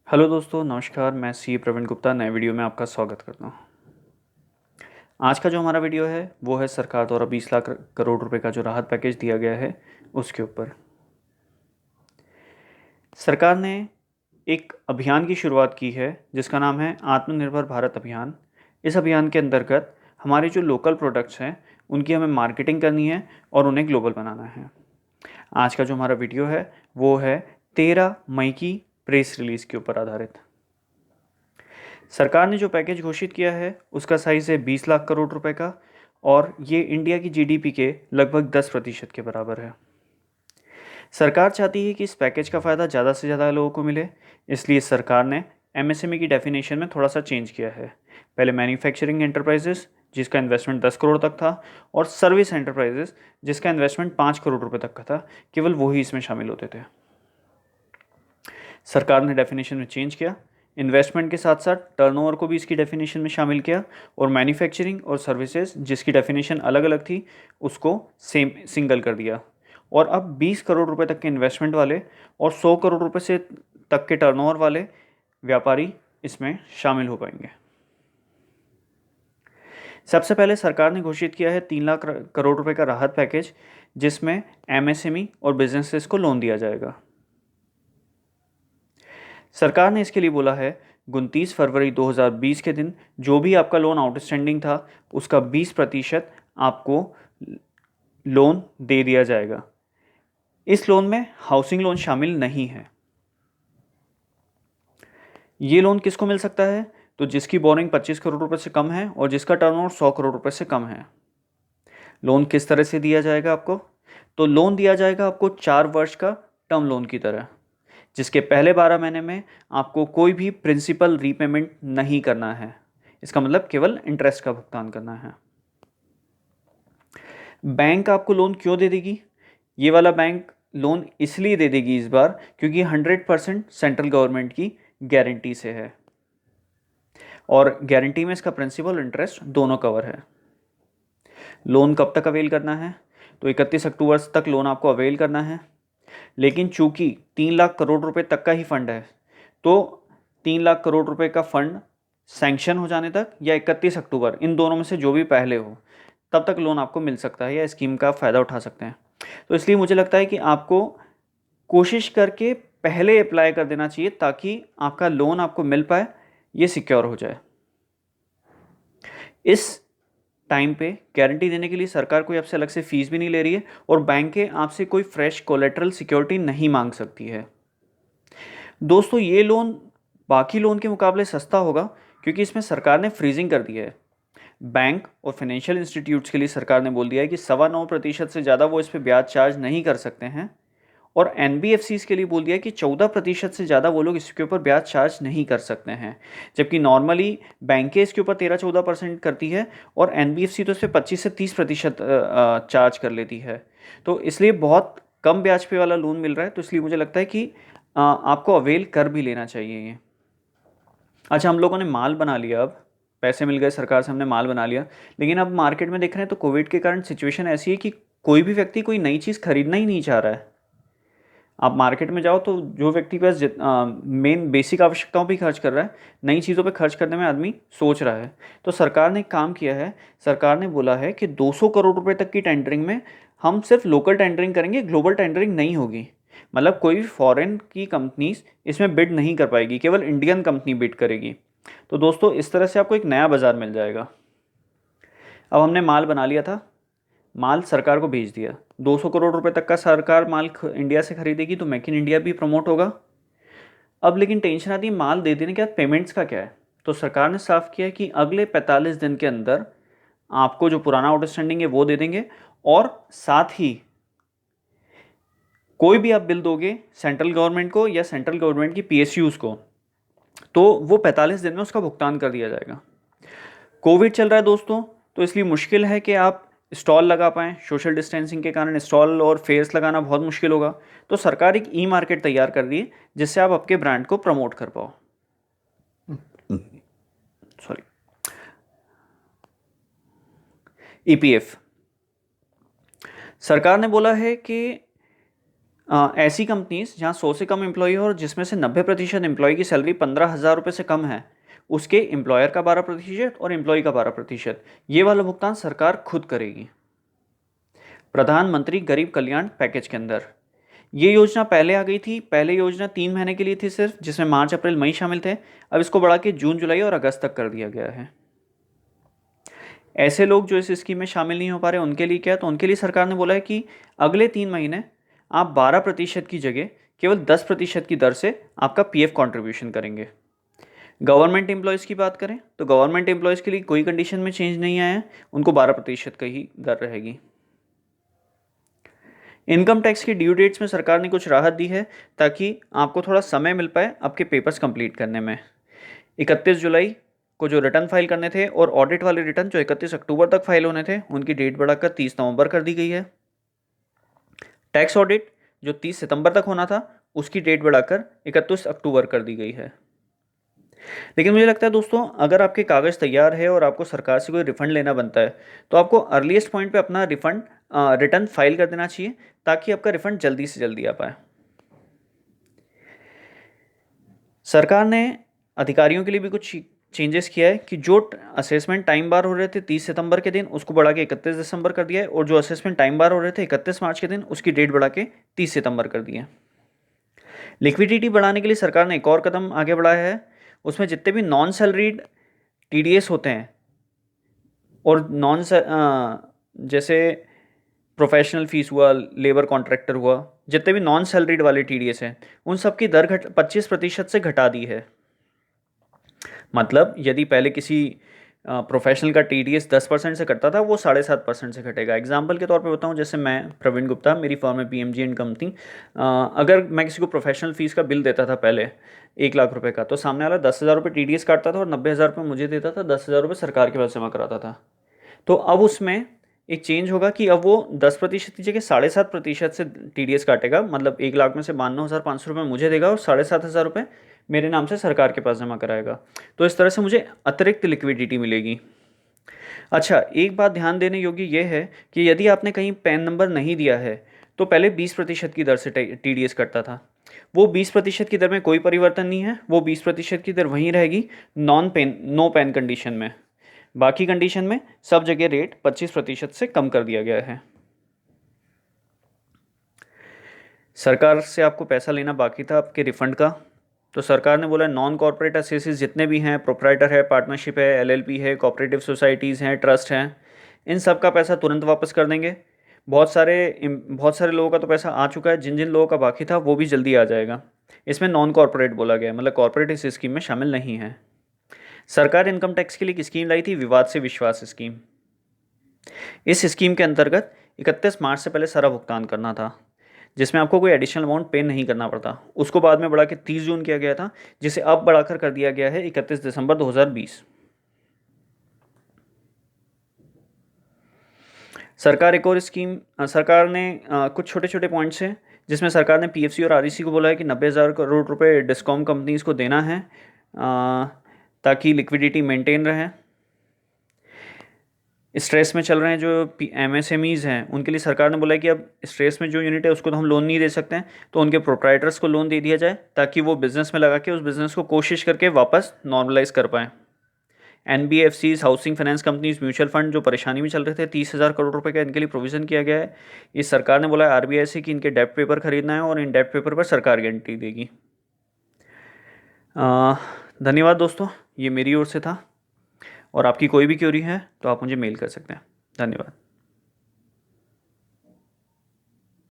Hello दोस्तों, नमस्कार। मैं सी प्रवीण गुप्ता नए वीडियो में आपका स्वागत करता हूँ। आज का जो हमारा वीडियो है वो है सरकार द्वारा 20 लाख करोड़ रुपए का जो राहत पैकेज दिया गया है उसके ऊपर। सरकार ने एक अभियान की शुरुआत की है जिसका नाम है आत्मनिर्भर भारत अभियान। इस अभियान के अंतर्गत हमारे जो लोकल प्रोडक्ट्स हैं उनकी हमें मार्केटिंग करनी है और उन्हें ग्लोबल बनाना है। आज का जो हमारा वीडियो है वो है 13 मई की प्रेस रिलीज़ के ऊपर आधारित। सरकार ने जो पैकेज घोषित किया है उसका साइज़ है 20 लाख करोड़ रुपए का और ये इंडिया की जीडीपी के लगभग 10% के बराबर है। सरकार चाहती है कि इस पैकेज का फ़ायदा ज़्यादा से ज़्यादा लोगों को मिले, इसलिए सरकार ने एमएसएमई की डेफिनेशन में थोड़ा सा चेंज किया है। पहले मैन्युफैक्चरिंग एंटरप्राइजेस जिसका इन्वेस्टमेंट 10 करोड़ तक था और सर्विस एंटरप्राइजेस जिसका इन्वेस्टमेंट 5 करोड़ रुपए तक का था, केवल वही इसमें शामिल होते थे। सरकार ने डेफिनेशन में चेंज किया, इन्वेस्टमेंट के साथ साथ टर्नओवर को भी इसकी डेफिनेशन में शामिल किया और मैन्युफैक्चरिंग और सर्विसेज जिसकी डेफिनेशन अलग अलग थी उसको सेम सिंगल कर दिया। और अब 20 करोड़ रुपए तक के इन्वेस्टमेंट वाले और 100 करोड़ रुपए से तक के टर्नओवर वाले व्यापारी इसमें शामिल हो पाएंगे। सबसे पहले सरकार ने घोषित किया है 3 लाख करोड़ रुपए का राहत पैकेज जिसमें एमएसएमई और बिजनेसेस को लोन दिया जाएगा। सरकार ने इसके लिए बोला है 29 फरवरी 2020 के दिन जो भी आपका लोन आउटस्टैंडिंग था उसका 20% आपको लोन दे दिया जाएगा। इस लोन में हाउसिंग लोन शामिल नहीं है। ये लोन किसको मिल सकता है? तो जिसकी बोरिंग 25 करोड़ रुपए से कम है और जिसका टर्नओवर 100 करोड़ रुपए से कम है। लोन किस तरह से दिया जाएगा आपको? तो लोन दिया जाएगा आपको 4 वर्ष का टर्म लोन की तरह, जिसके पहले 12 महीने में आपको कोई भी प्रिंसिपल रीपेमेंट नहीं करना है। इसका मतलब केवल इंटरेस्ट का भुगतान करना है। बैंक आपको लोन क्यों दे देगी? ये वाला बैंक लोन इसलिए दे देगी इस बार क्योंकि 100% सेंट्रल गवर्नमेंट की गारंटी से है और गारंटी में इसका प्रिंसिपल इंटरेस्ट दोनों कवर है। लोन कब तक अवेल करना है? तो 31 अक्टूबर तक लोन आपको अवेल करना है, लेकिन चूंकि 3 लाख करोड़ रुपए तक का ही फंड है तो 3 लाख करोड़ रुपए का फंड सैंक्शन हो जाने तक या 31 अक्टूबर इन दोनों में से जो भी पहले हो तब तक लोन आपको मिल सकता है या स्कीम का फ़ायदा उठा सकते हैं। तो इसलिए मुझे लगता है कि आपको कोशिश करके पहले अप्लाई कर देना चाहिए ताकि आपका लोन आपको मिल पाए, ये सिक्योर हो जाए। इस टाइम पे गारंटी देने के लिए सरकार कोई आपसे अलग से फीस भी नहीं ले रही है और बैंकें आपसे कोई फ्रेश कोलेटरल सिक्योरिटी नहीं मांग सकती है। दोस्तों, ये लोन बाकी लोन के मुकाबले सस्ता होगा क्योंकि इसमें सरकार ने फ्रीजिंग कर दी है। बैंक और फाइनेंशियल इंस्टीट्यूट्स के लिए सरकार ने बोल दिया है कि 9.25% से ज़्यादा वो इस पर ब्याज चार्ज नहीं कर सकते हैं और एनबीएफसीज के लिए बोल दिया है कि 14% से ज़्यादा वो लोग इसके ऊपर ब्याज चार्ज नहीं कर सकते हैं। जबकि नॉर्मली बैंकें इसके ऊपर 13-14% करती है और एनबीएफसी तो इस पर 25 से 30% चार्ज कर लेती है। तो इसलिए बहुत कम ब्याज पे वाला लोन मिल रहा है, तो इसलिए मुझे लगता है कि आपको अवेल कर भी लेना चाहिए ये। अच्छा, हम लोगों ने माल बना लिया, अब पैसे मिल गए सरकार से, हमने माल बना लिया, लेकिन अब मार्केट में देख रहे हैं तो कोविड के कारण सिचुएशन ऐसी है कि कोई भी व्यक्ति कोई नई चीज़ खरीदना ही नहीं चाह रहा है। आप मार्केट में जाओ तो जो व्यक्ति बस मेन बेसिक आवश्यकताओं पे ही खर्च कर रहा है, नई चीज़ों पे खर्च करने में आदमी सोच रहा है। तो सरकार ने एक काम किया है, सरकार ने बोला है कि 200 करोड़ रुपए तक की टेंडरिंग में हम सिर्फ लोकल टेंडरिंग करेंगे, ग्लोबल टेंडरिंग नहीं होगी। मतलब कोई भी फॉरेन की कंपनीज इसमें बिड नहीं कर पाएगी, केवल इंडियन कंपनी बिड करेगी। तो दोस्तों, इस तरह से आपको एक नया बाज़ार मिल जाएगा। अब हमने माल बना लिया था, माल सरकार को भेज दिया, 200 करोड़ रुपए तक का सरकार माल इंडिया से खरीदेगी तो मेक इन इंडिया भी प्रमोट होगा। अब लेकिन टेंशन आती है माल दे देने के बाद पेमेंट्स का क्या है? तो सरकार ने साफ किया है कि अगले 45 दिन के अंदर आपको जो पुराना आउटस्टैंडिंग है वो दे देंगे और साथ ही कोई भी आप बिल दोगे सेंट्रल गवर्नमेंट को या सेंट्रल गवर्नमेंट की पीएसयूज को तो वो 45 दिन में उसका भुगतान कर दिया जाएगा। कोविड चल रहा है दोस्तों, तो इसलिए मुश्किल है कि आप स्टॉल लगा पाएँ, सोशल डिस्टेंसिंग के कारण स्टॉल और फेयर्स लगाना बहुत मुश्किल होगा। तो सरकार एक ई मार्केट तैयार कर रही है जिससे आप आपके ब्रांड को प्रमोट कर पाओ। Sorry, EPF. सरकार ने बोला है कि ऐसी कंपनीज जहाँ 100 से कम एम्प्लॉय हो और जिसमें से 90% एम्प्लॉय की सैलरी 15,000 रुपये से कम है, उसके एम्प्लॉयर का 12% और एम्प्लॉय का 12%, ये वाला भुगतान सरकार खुद करेगी प्रधानमंत्री गरीब कल्याण पैकेज के अंदर। ये योजना पहले आ गई थी, पहले योजना 3 महीने के लिए थी सिर्फ, जिसमें मार्च अप्रैल मई शामिल थे। अब इसको बढ़ा के जून जुलाई और अगस्त तक कर दिया गया है। ऐसे लोग जो इस स्कीम में शामिल नहीं हो पा रहे उनके लिए क्या, तो उनके लिए सरकार ने बोला है कि अगले 3 महीने आप 12% की जगह केवल 10% की दर से आपका पीएफ कंट्रीब्यूशन करेंगे। गवर्नमेंट एम्प्लॉयज़ की बात करें तो गवर्नमेंट एम्प्लॉयज़ के लिए कोई कंडीशन में चेंज नहीं आया है, उनको 12% का ही दर रहेगी। इनकम टैक्स की ड्यू डेट्स में सरकार ने कुछ राहत दी है ताकि आपको थोड़ा समय मिल पाए आपके पेपर्स कंप्लीट करने में। 31 जुलाई को जो रिटर्न फाइल करने थे और ऑडिट वाले रिटर्न जो 31 अक्टूबर तक फाइल होने थे, उनकी डेट बढ़ाकर 30 नवंबर कर दी गई है। टैक्स ऑडिट जो 30 सितंबर तक होना था, उसकी डेट बढ़ाकर 31 अक्टूबर कर दी गई है। लेकिन मुझे लगता है दोस्तों, अगर आपके कागज़ तैयार है और आपको सरकार से कोई रिफंड लेना बनता है, तो आपको अर्लीस्ट पॉइंट पे अपना रिटर्न फाइल कर देना चाहिए ताकि आपका रिफंड जल्दी से जल्दी आ पाए। सरकार ने अधिकारियों के लिए भी कुछ चेंजेस किया है कि जो असेसमेंट टाइम बार हो रहे थे 30 सितंबर के दिन, उसको बढ़ा के 31 दिसंबर कर दिया है, और जो असेसमेंट टाइम बार हो रहे थे 31 मार्च के दिन, उसकी डेट बढ़ा के 30 सितंबर कर दी है। लिक्विडिटी बढ़ाने के लिए सरकार ने एक और कदम आगे बढ़ाया है। उसमें जितने भी नॉन सैलरीड टीडीएस होते हैं और जैसे प्रोफेशनल फीस हुआ, लेबर कॉन्ट्रैक्टर हुआ, जितने भी नॉन सैलरीड वाले टीडीएस हैं, उन सब की दर 25% से घटा दी है। मतलब यदि पहले किसी प्रोफेशनल का टीडीएस 10% से कटता था, वो 7.5% से घटेगा। एग्जाम्पल के तौर पे बताऊं, जैसे मैं प्रवीण गुप्ता, मेरी फर्म है पीएमजी एंड कंपनी। अगर मैं किसी को प्रोफेशनल फीस का बिल देता था पहले 1 लाख रुपए का, तो सामने वाला 10,000 रुपये टीडीएस काटता था और 90,000 रुपये मुझे देता था, 10,000 रुपये सरकार के पास जमा कराता था। तो अब उसमें एक चेंज होगा कि अब वो 10% की जगह 7.5% से टीडीएस काटेगा। मतलब 1 लाख में से 92,500 रुपये मुझे देगा और 7,500 रुपये मेरे नाम से सरकार के पास जमा कराएगा। तो इस तरह से मुझे अतिरिक्त लिक्विडिटी मिलेगी। अच्छा, एक बात ध्यान देने योग्य ये है कि यदि आपने कहीं पैन नंबर नहीं दिया है, तो पहले 20% की दर से टीडीएस कटता था। वो 20% की दर में कोई परिवर्तन नहीं है, वो 20% की दर वहीं रहेगी नो पैन कंडीशन में। बाकी कंडीशन में सब जगह रेट 25% से कम कर दिया गया है। सरकार से आपको पैसा लेना बाकी था आपके रिफंड का, तो सरकार ने बोला नॉन कॉर्पोरेट एसेसिस जितने भी हैं, प्रोप्राइटर है, पार्टनरशिप है, एलएलपी है, कोऑपरेटिव सोसाइटीज़ हैं, ट्रस्ट हैं, इन सब का पैसा तुरंत वापस कर देंगे। बहुत सारे लोगों का तो पैसा आ चुका है, जिन जिन लोगों का बाकी था वो भी जल्दी आ जाएगा। इसमें नॉन कॉर्पोरेट बोला गया है, मतलब कॉर्पोरेट इस स्कीम में शामिल नहीं है। सरकार इनकम टैक्स के लिए एक स्कीम लाई थी, विवाद से विश्वास स्कीम। इस स्कीम के अंतर्गत 31 मार्च से पहले सारा भुगतान करना था, जिसमें आपको कोई एडिशनल अमाउंट पे नहीं करना पड़ता। उसको बाद में बढ़ा के 30 जून किया गया था, जिसे अब बढ़ाकर कर दिया गया है 31 दिसंबर 2020। सरकार ने कुछ छोटे छोटे पॉइंट्स हैं जिसमें सरकार ने पीएफसी और आरईसी को बोला है कि 90,000 करोड़ रुपए डिस्कॉम कंपनीज को देना है ताकि लिक्विडिटी मेंटेन रहे। स्ट्रेस में चल रहे हैं जो एमएसएमईज़ हैं, उनके लिए सरकार ने बोला है कि अब स्ट्रेस में जो यूनिट है उसको तो हम लोन नहीं दे सकते हैं, तो उनके प्रोप्राइटर्स को लोन दे दिया जाए ताकि वो बिज़नेस में लगा के उस बिज़नेस को कोशिश करके वापस नॉर्मलाइज कर पाएँ। NBFCs, housing finance companies, mutual fund जो परेशानी में चल रहे थे, 30,000 करोड़ रुपए का इनके लिए प्रोविज़न किया गया है। इस सरकार ने बोला है आरबीआई से कि इनके डेप्ट पेपर खरीदना है और इन डेप्ट पेपर पर सरकार गारंटी देगी। धन्यवाद दोस्तों, ये मेरी ओर से था, और आपकी कोई भी क्वेरी है तो आप मुझे मेल कर सकते हैं। धन्यवाद।